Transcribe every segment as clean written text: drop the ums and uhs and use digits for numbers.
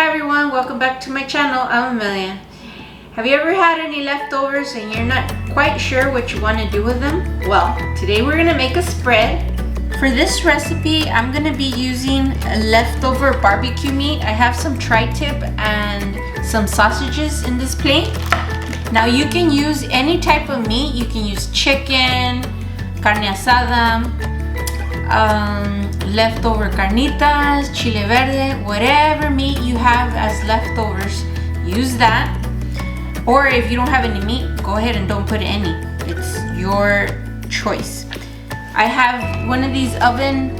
Hi everyone, welcome back to my channel. I'm Amelia. Have you ever had any leftovers and you're not quite sure what you want to do with them? Well, today we're gonna make a spread. For this recipe, I'm gonna be using leftover barbecue meat. I have some tri-tip and some sausages in this plate. Now you can use any type of meat. You can use chicken, carne asada, leftover carnitas, chile verde, whatever meat you have as leftovers, use that. Or if you don't have any meat, go ahead and don't put any. It's your choice. I have one of these oven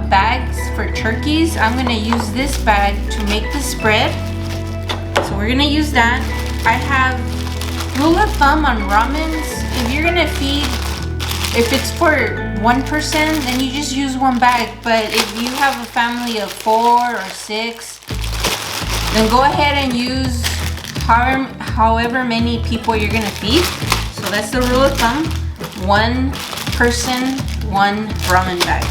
bags for turkeys. I'm gonna use this bag to make the spread. So we're gonna use that. I have rule of thumb on ramens. If you're gonna feed, if it's for one person, then you just use one bag. But if you have a family of 4 or 6, then go ahead and use however many people you're gonna feed. So that's the rule of thumb. One person, one ramen bag.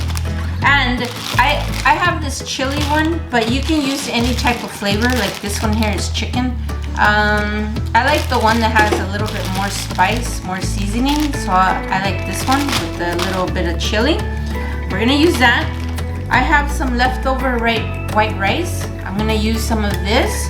And I have this chili one, but you can use any type of flavor. Like this one here is chicken. I like the one that has a little bit more spice, more seasoning. So I like this one with a little bit of chili. We're gonna use that. I have some leftover white rice. I'm gonna use some of this.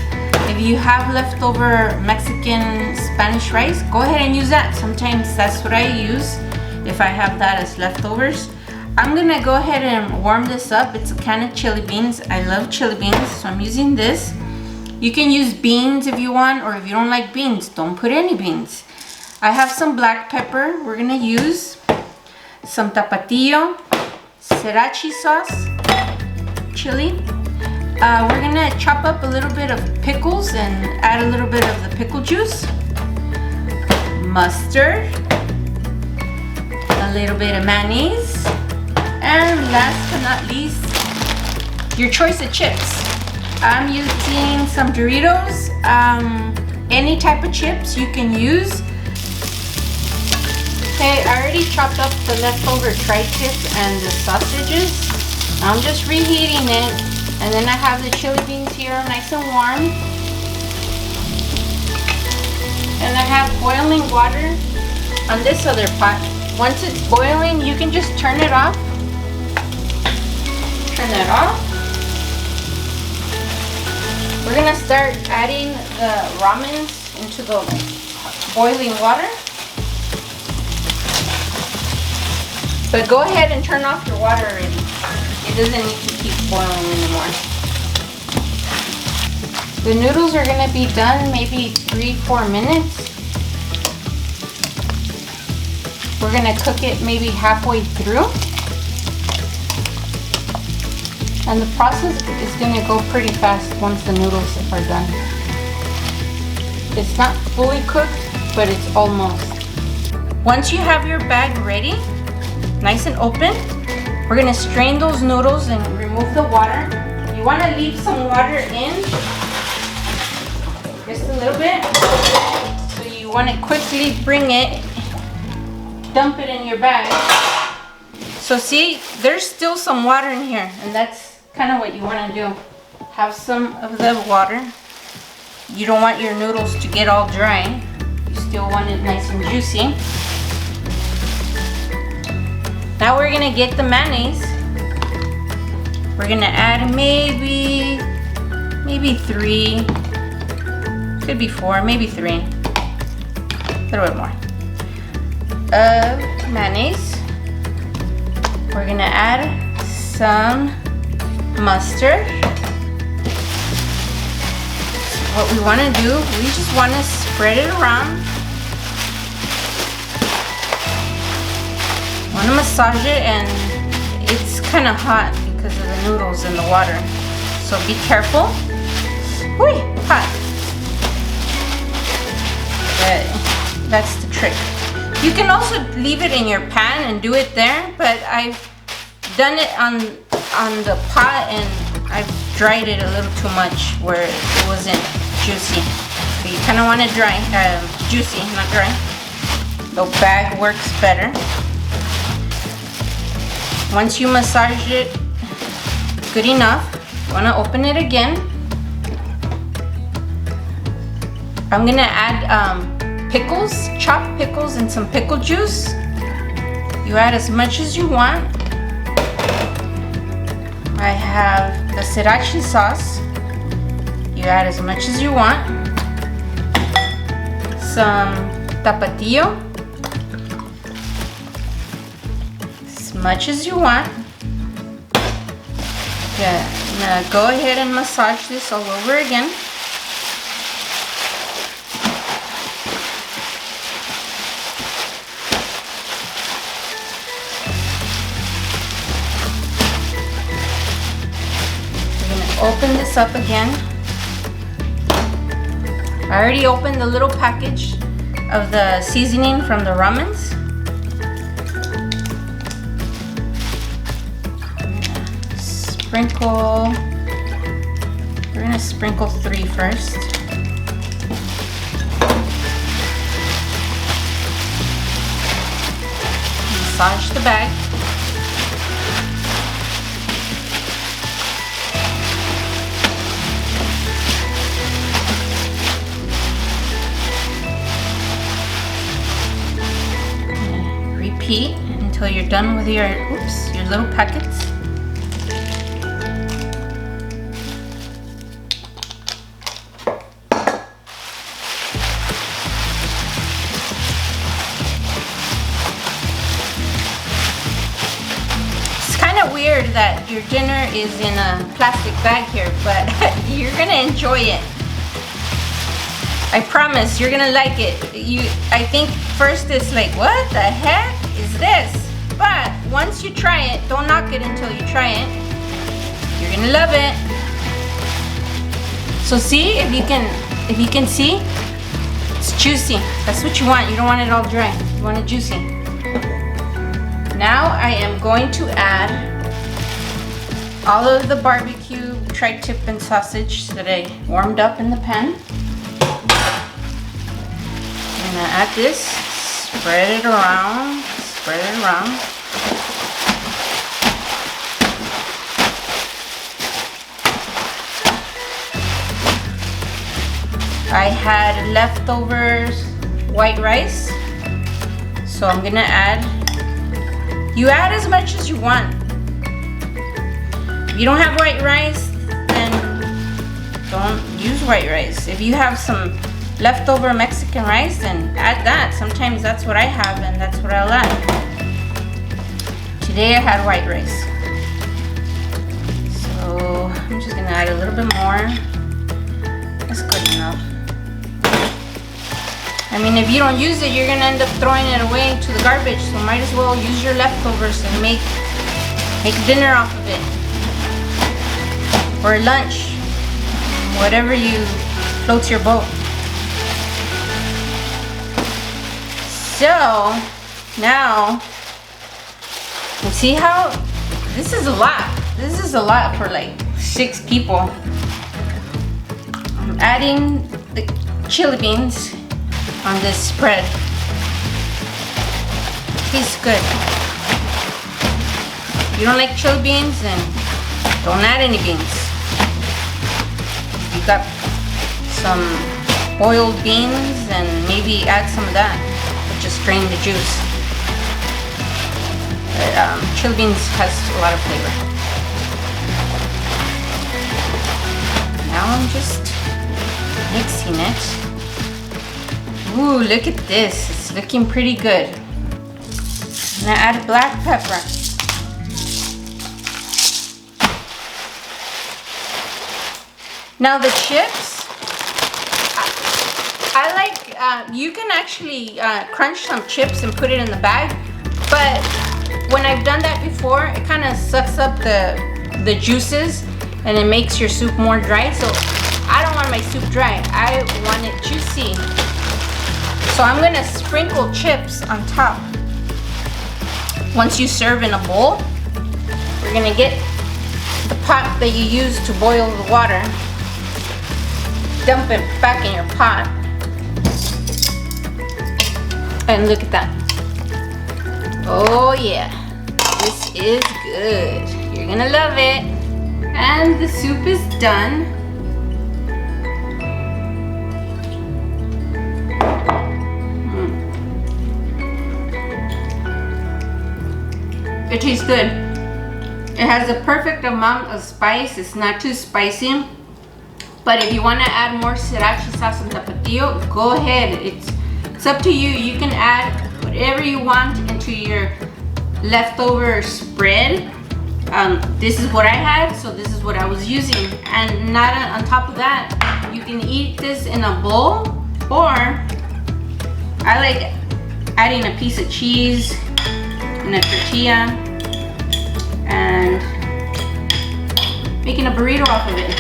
If you have leftover Mexican Spanish rice, go ahead and use that. Sometimes that's what I use if I have that as leftovers. I'm gonna go ahead and warm this up. It's a can of chili beans. I love chili beans, so I'm using this. You can use beans if you want, or if you don't like beans, don't put any beans. I have some black pepper. We're gonna use some tapatio, sriracha sauce, chili. We're gonna chop up a little bit of pickles and add a little bit of the pickle juice, mustard, a little bit of mayonnaise, and last but not least, your choice of chips. I'm using some Doritos, any type of chips you can use. Okay, I already chopped up the leftover tri-tip and the sausages. I'm just reheating it, and then I have the chili beans here nice and warm. And I have boiling water on this other pot. Once it's boiling, you can just turn it off. Turn that off. We're gonna start adding the ramens into the boiling water. But go ahead and turn off your water already. It doesn't need to keep boiling anymore. The noodles are gonna be done maybe 3-4 minutes. We're gonna cook it maybe halfway through. And the process is gonna go pretty fast once the noodles are done. It's not fully cooked, but it's almost. Once you have your bag ready, nice and open, we're gonna strain those noodles and remove the water. You wanna leave some water in, just a little bit. So you wanna quickly bring it, dump it in your bag. So see, there's still some water in here, and that's kind of what you want to do. Have some of the water. You don't want your noodles to get all dry. You still want it nice and juicy. Now we're gonna get the mayonnaise. We're gonna add maybe 3, could be 4, maybe 3, a little bit more of mayonnaise. We're gonna add some mustard. What we want to do, we just want to spread it around. Want to massage it, and it's kind of hot because of the noodles and the water. So be careful. Whee, hot. But that's the trick. You can also leave it in your pan and do it there, but I've done it on the pot, and I've dried it a little too much where it wasn't juicy. So you kind of want it dry, juicy, not dry. The bag works better. Once you massage it good enough, you want to open it again. I'm gonna add pickles, chopped pickles, and some pickle juice. You add as much as you want. I have the sriracha sauce. You add as much as you want. Some tapatio. As much as you want. Yeah, I'm gonna go ahead and massage this all over again. Open this up again. I already opened the little package of the seasoning from the ramens. Sprinkle. We're gonna sprinkle 3 first. Massage the bag. Repeat until you're done with your little packets. It's kind of weird that your dinner is in a plastic bag here, but you're gonna enjoy it. I promise you're gonna like it. I think first it's like, what the heck is this? But once you try it, don't knock it until you try it. You're gonna love it. So see, if you can see, it's juicy. That's what you want. You don't want it all dry. You want it juicy. Now I am going to add all of the barbecue tri-tip and sausage that I warmed up in the pan. I'm gonna add this, spread it around. I had leftovers white rice, so I'm gonna add, you add as much as you want. If you don't have white rice, then don't use white rice. If you have some leftover Mexican rice, then add that. Sometimes that's what I have and that's what I'll add. Today I had white rice. So I'm just gonna add a little bit more. That's good enough. I mean, if you don't use it, you're gonna end up throwing it away to the garbage, so might as well use your leftovers and make dinner off of it. Or lunch. Whatever you floats your boat. So now, you see how this is a lot. This is a lot for like 6 people. I'm adding the chili beans on this spread. Tastes good. If you don't like chili beans, then don't add any beans. You got some boiled beans, and maybe add some of that. Just drain the juice. But chili beans has a lot of flavor. Now I'm just mixing it. Ooh, look at this. It's looking pretty good. I'm gonna add black pepper. Now the chips, I like, you can actually crunch some chips and put it in the bag, but when I've done that before, it kind of sucks up the juices and it makes your soup more dry. So I don't want my soup dry. I want it juicy. So I'm gonna sprinkle chips on top. Once you serve in a bowl, we're gonna get the pot that you use to boil the water, dump it back in your pot, and look at that. Oh yeah, this is good. You're gonna love it. And the soup is done. tastes good. It has the perfect amount of spice. It's not too spicy. But if you want to add more sriracha sauce and tapatio, go ahead. It's up to you. You can add whatever you want into your leftover spread. This is what I had, so this is what I was using. And not on top of that, you can eat this in a bowl, or I like adding a piece of cheese and a tortilla and making a burrito off of it.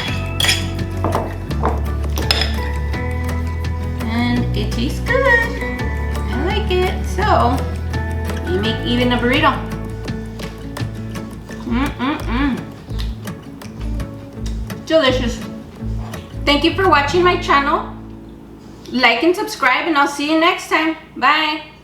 And it tastes good. I like it. So you make even a burrito. Delicious. Thank you for watching my channel. Like and subscribe, and I'll see you next time. Bye.